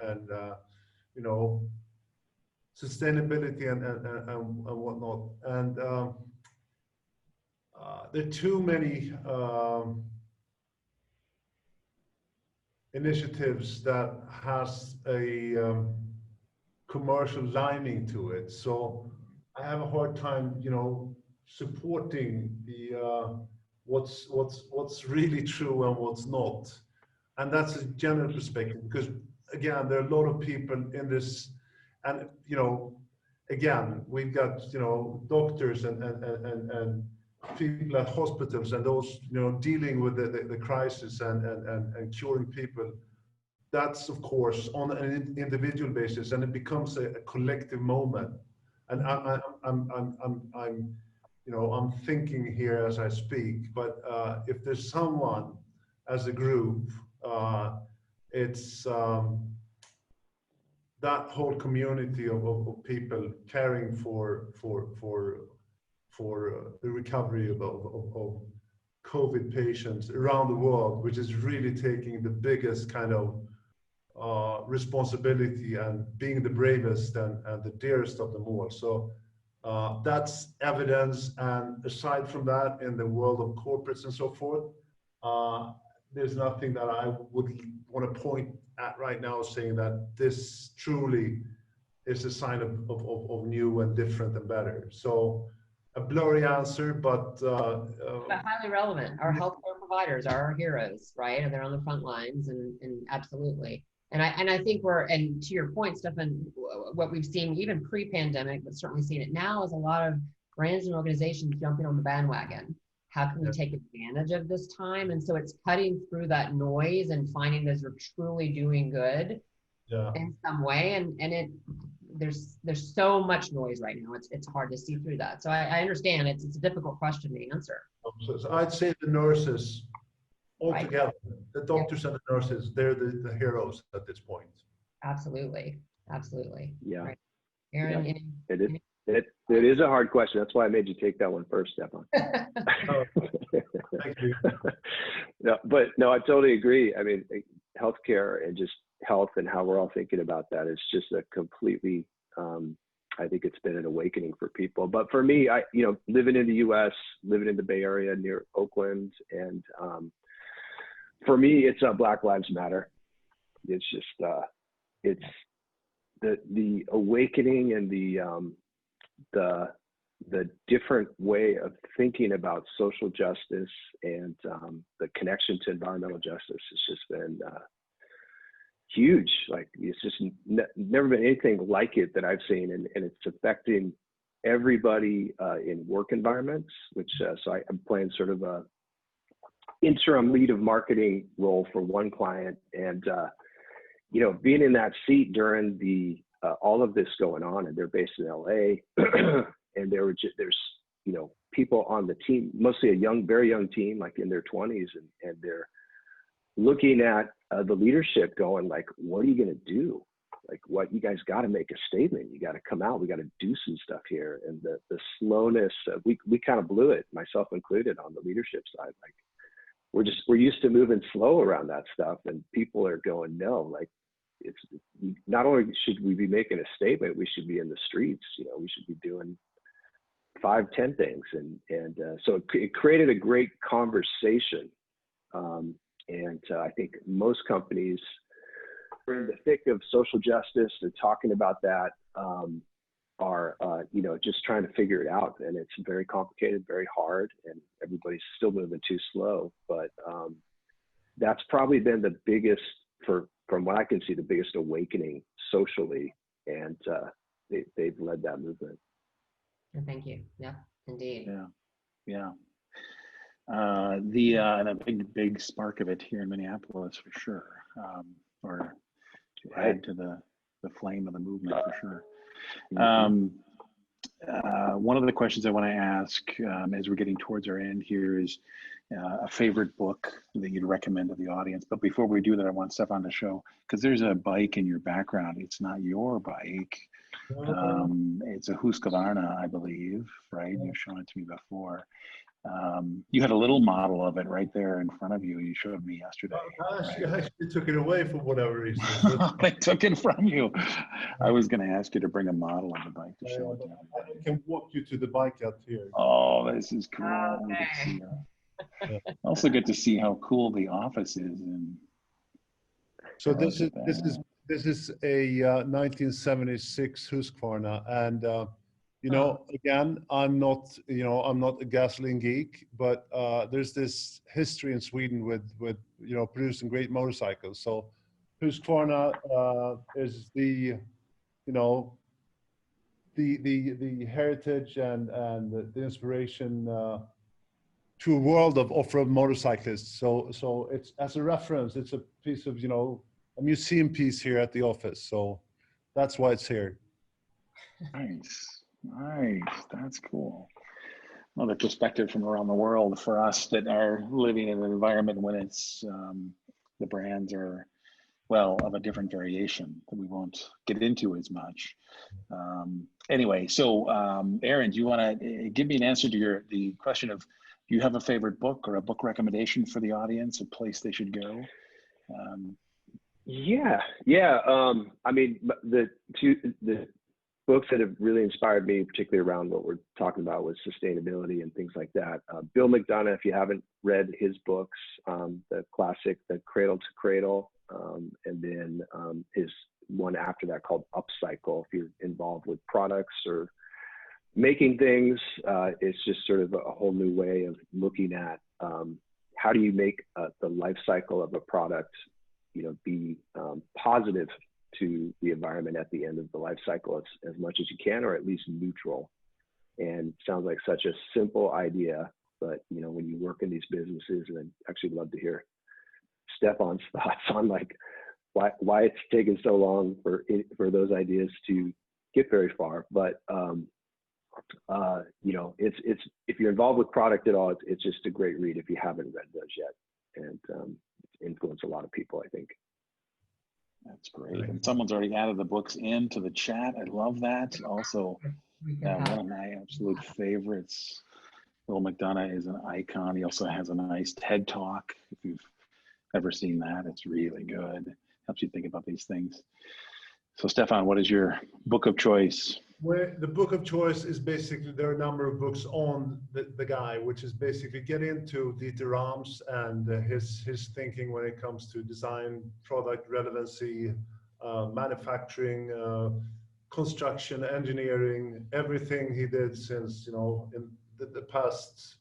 sustainability and whatnot. And there are too many initiatives that has a commercial lining to it. So I have a hard time, supporting the what's really true and what's not. And that's a general perspective, because again, there are a lot of people in this, and again, we've got doctors and people at hospitals and those dealing with the crisis and curing people. That's of course on an individual basis, and it becomes a collective moment. And I'm thinking here as I speak. But if there's someone as a group, it's that whole community of people caring for the recovery of COVID patients around the world, which is really taking the biggest kind of responsibility and being the bravest and the dearest of them all. So that's evidence. And aside from that, in the world of corporates and so forth, there's nothing that I would want to point at right now saying that this truly is a sign of new and different and better. So a blurry answer, but highly relevant. Our healthcare providers are our heroes, right? And they're on the front lines, and absolutely. And I think and to your point, Stefan, what we've seen even pre-pandemic, but certainly seen it now, is a lot of brands and organizations jumping on the bandwagon. How can we take advantage of this time? And so it's cutting through that noise and finding those are truly doing good in some way. And there's so much noise right now. It's hard to see through that. So I understand it's a difficult question to answer. So I'd say the nurses altogether, the doctors and the nurses, they're the heroes at this point. Absolutely. Yeah. Right. Aaron, it is a hard question. That's why I made you take that one first, Stefan. Thank you. No, I totally agree. I mean, healthcare and just health and how we're all thinking about that is just a completely, I think it's been an awakening for people. But for me, living in the US, living in the Bay Area near Oakland, and for me, it's Black Lives Matter. It's just, it's the awakening and the different way of thinking about social justice and the connection to environmental justice has just been huge. Like, it's just never been anything like it that I've seen, and it's affecting everybody in work environments, which so I'm playing sort of a interim lead of marketing role for one client, and being in that seat during the all of this going on, and they're based in LA, and there's people on the team, mostly a very young team, like in their 20s, and they're looking at the leadership going like, what are you going to do? Like, what, you guys got to make a statement. You got to come out. We got to do some stuff here. And the slowness, we kind of blew it, myself included, on the leadership side. Like, we're used to moving slow around that stuff, and people are going, no, like, it's not only should we be making a statement, we should be in the streets. We should be doing 5, 10 things. And so it created a great conversation. And I think most companies are in the thick of social justice and talking about that, are just trying to figure it out. And it's very complicated, very hard, and everybody's still moving too slow. But that's probably been the biggest, from what I can see, the biggest awakening socially. And they've led that movement. Thank you. Yeah, indeed. Yeah. And a big spark of it here in Minneapolis for sure, or to add to the flame of the movement for sure. One of the questions I want to ask as we're getting towards our end here is a favorite book that you'd recommend to the audience. But before we do that, I want Stefan to show, because there's a bike in your background. It's not your bike. It's a Husqvarna, I believe, right? You've shown it to me before. You had a little model of it right there in front of you. You showed me yesterday. I actually took it away for whatever reason. They took it from you. I was going to ask you to bring a model of the bike to show it to everybody. I can walk you to the bike out here. Oh, this is cool. Okay. Also get to see how cool the office is. And so this is a 1976 Husqvarna, and again, I'm not a gasoline geek, but there's this history in Sweden with producing great motorcycles. So Husqvarna is the heritage and the inspiration to a world of off-road motorcyclists. So it's, as a reference, it's a piece of a museum piece here at the office. So that's why it's here. Nice, that's cool. Another perspective from around the world for us that are living in an environment when it's the brands are, well, of a different variation that we won't get into as much. Anyway, so Aaron, do you want to give me an answer to the question of, do you have a favorite book or a book recommendation for the audience, a place they should go? Yeah. I mean, the books that have really inspired me, particularly around what we're talking about with sustainability and things like that. Bill McDonough, if you haven't read his books, the classic, The Cradle to Cradle, and then his one after that called Upcycle. If you're involved with products or making things, it's just sort of a whole new way of looking at how do you make the life cycle of a product, be positive to the environment at the end of the life cycle as much as you can, or at least neutral. And sounds like such a simple idea, but when you work in these businesses, and I'd actually love to hear Stefan's thoughts on like why it's taken so long for those ideas to get very far. But it's if you're involved with product at all, it's just a great read if you haven't read those yet, and it's influenced a lot of people, I think. That's great. And someone's already added the books into the chat. I love that. Also, one of my absolute favorites, Bill McDonough is an icon. He also has a nice TED Talk. If you've ever seen that, it's really good. Helps you think about these things. So Stefan, what is your book of choice? Well, the book of choice is basically, there are a number of books on the guy, which is basically get into Dieter Rams and his thinking when it comes to design, product relevancy, manufacturing, construction, engineering. Everything he did since in the past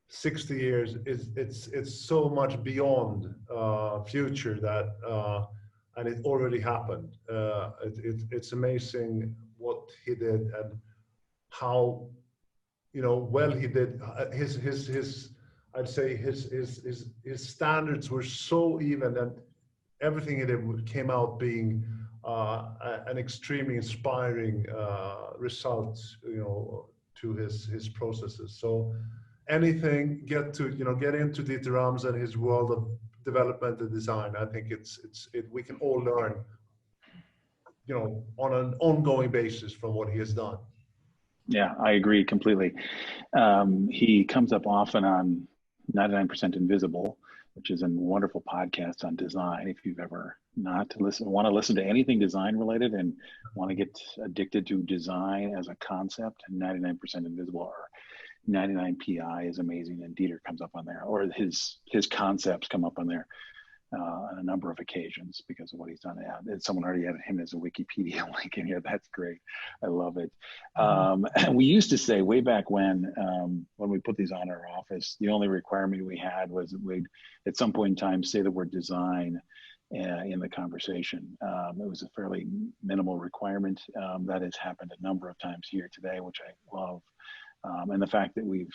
60 years it's so much beyond future that and it already happened. It's amazing what he did and how well he did. I'd say his standards were so even, and everything he did came out being an extremely inspiring result. to his processes. So anything get into Dieter Rams and his world of development and design. I think we can all learn, on an ongoing basis from what he has done. Yeah, I agree completely. He comes up often on 99% Invisible, which is a wonderful podcast on design. If you've ever want to listen to anything design related and want to get addicted to design as a concept, 99% Invisible or 99PI is amazing. And Dieter comes up on there, or his concepts come up on there on a number of occasions because of what he's done. Yeah, someone already added him as a Wikipedia link in here. That's great. I love it. We used to say way back when we put these on our office, the only requirement we had was we'd at some point in time say the word design in the conversation. It was a fairly minimal requirement. That has happened a number of times here today, which I love. And the fact that we've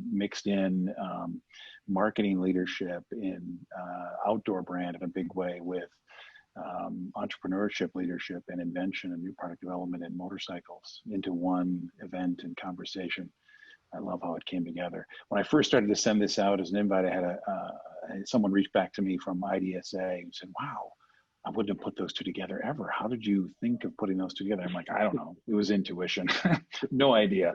mixed in marketing leadership in outdoor brand in a big way with entrepreneurship leadership and invention and new product development and motorcycles into one event and conversation. I love how it came together. When I first started to send this out as an invite, I had someone reach back to me from IDSA and said, wow, I wouldn't have put those two together ever. How did you think of putting those together? I'm like, I don't know. It was intuition. No idea.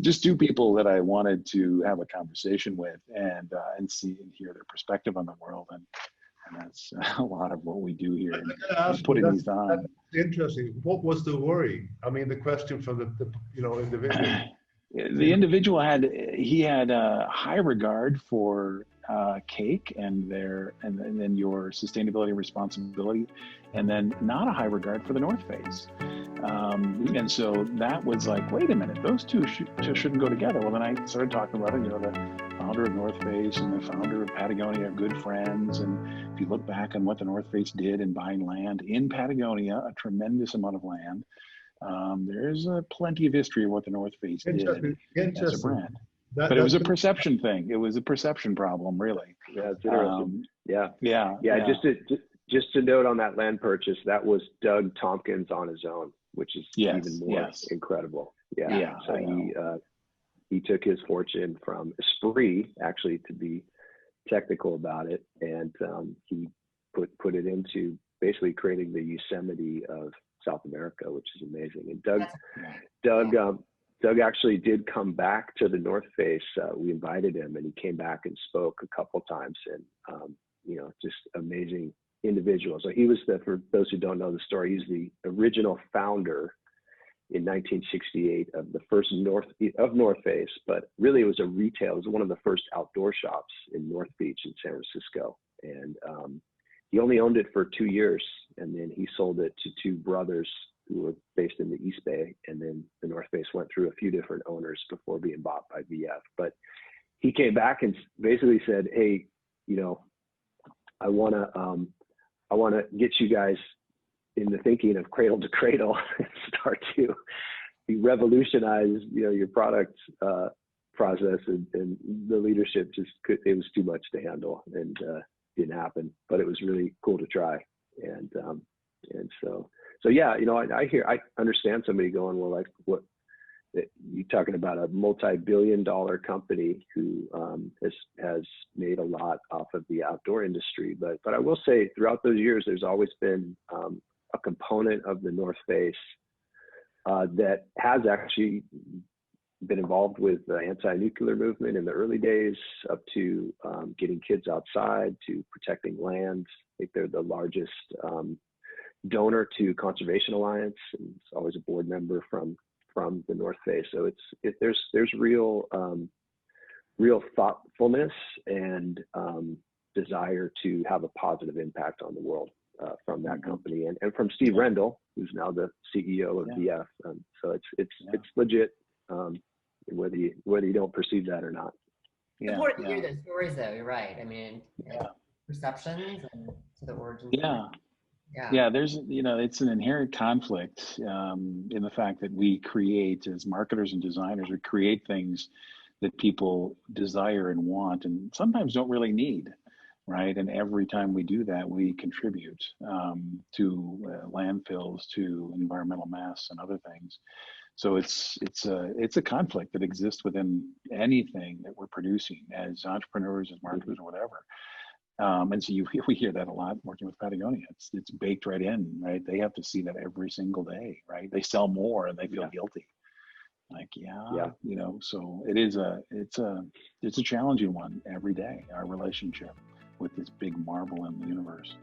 Just two people that I wanted to have a conversation with and see and hear their perspective on the world. And that's a lot of what we do here. And putting these on. That's interesting. What was the worry? I mean, the question from the individual. The individual had a high regard for cake and then your sustainability and responsibility, and then not a high regard for the North Face. And so that was like, wait a minute, those two shouldn't go together. Well, then I started talking about it. The founder of North Face and the founder of Patagonia are good friends. And if you look back on what the North Face did in buying land in Patagonia, a tremendous amount of land, there's plenty of history of what the North Face did as a brand. But it was a perception thing. It was a perception problem, really. Yeah, it's interesting. Yeah. Just to note on that land purchase, that was Doug Tompkins on his own, which is even more incredible. Yeah. So he took his fortune from Esprit, actually, to be technical about it, and he put it into basically creating the Yosemite of South America, which is amazing. And Doug actually did come back to the North Face. We invited him, and he came back and spoke a couple times, and just amazing individual. So he was for those who don't know the story, he's the original founder in 1968 of the first North Face, but really it was it was one of the first outdoor shops in North Beach in San Francisco. And he only owned it for 2 years, and then he sold it to two brothers who were based in the East Bay. And then the North Face went through a few different owners before being bought by VF. But he came back and basically said, hey, I want to get you guys in the thinking of cradle to cradle and start to revolutionize, your product process, and the leadership it was too much to handle, and didn't happen. But it was really cool to try, and so yeah, I understand somebody going, well, like, what you're talking about, a multi-billion-dollar company who has made a lot off of the outdoor industry, but I will say throughout those years, there's always been a component of the North Face that has actually been involved with the anti-nuclear movement in the early days, up to getting kids outside, to protecting land. I think they're the largest donor to Conservation Alliance, and it's always a board member from the North Face. So there's real thoughtfulness and desire to have a positive impact on the world from that company, and from Steve Rendell, who's now the CEO of VF. So it's legit, whether you don't perceive that or not. It's important to hear those stories, though. You're right. I mean, perceptions and to the origins. Yeah, there's, it's an inherent conflict in the fact that we create, as marketers and designers, we create things that people desire and want, and sometimes don't really need, right? And every time we do that, we contribute to landfills, to environmental mess and other things. So it's a conflict that exists within anything that we're producing as entrepreneurs, as marketers, or whatever. And so we hear that a lot working with Patagonia. It's baked right in, right? They have to see that every single day, right? They sell more and they feel guilty. Like, you know, so it's a challenging one every day, our relationship with this big marvel in the universe.